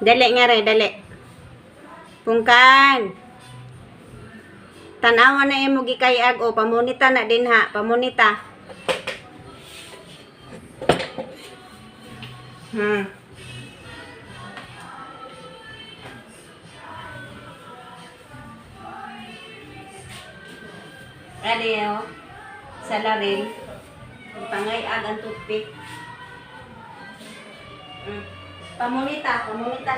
Dali nga re, dali. Pungkan. Tanawa na imo gikayag o pamunita na din ha, pamunita. Adiyo. Sa laril. Pangayag ang toothpick. Pamunita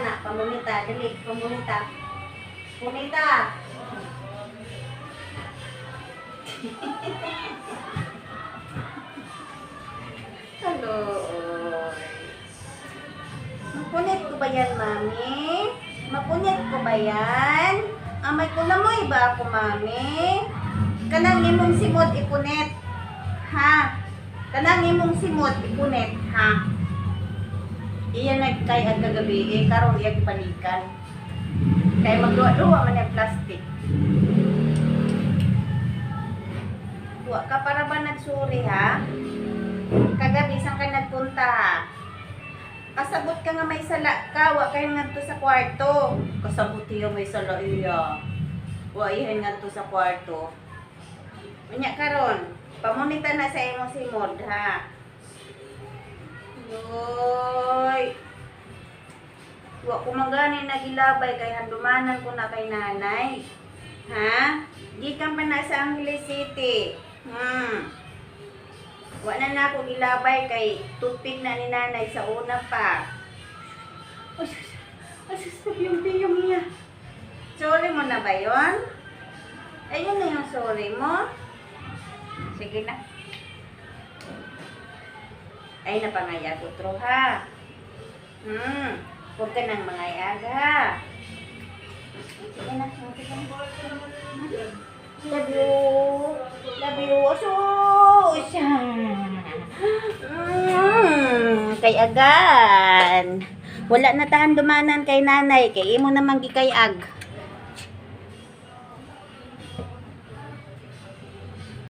na, pamunita, dali, pamunita. Pamunita. Hello. Mapunit ko ba yan, mami? Mapunit ko ba yan? Amay ko na mo iba ako, mami? Kanang imong simot ipunit. Ha? Kanang imong simot ipunit, ha? Iyan nagkayag kagabi, karon iyag panikan. Kaya magluwa-luwa man yung plastic. Wa ka para ba nagsuri, ha? Kagabi saan ka nagpunta, ha? Kasabot ka nga may sala ka, wa kayo nga to sa kwarto. Kasabot yung may sala iya. Wa iyan nga to sa kwarto. Manya karon, pamunita na sa imong simod, ha? Yoy. Wa ko magani nagilabay kay handumanan ko na kay nanay. Ha? Gikan pa na sa Angeles City. Wa na ako gilabay kay tupig na ni nanay sa una pa. Asus, yung niya. Sorry mo na ba yun? Ayun na yung sorry mo. Sige na. Ay, napangayag utro, ha? Huwag ka nang mangayag, ha? Sige na. Love you. Love you. Asus. Kay agan. Wala na tahan dumanan kay nanay. Kay imo namang gikayag.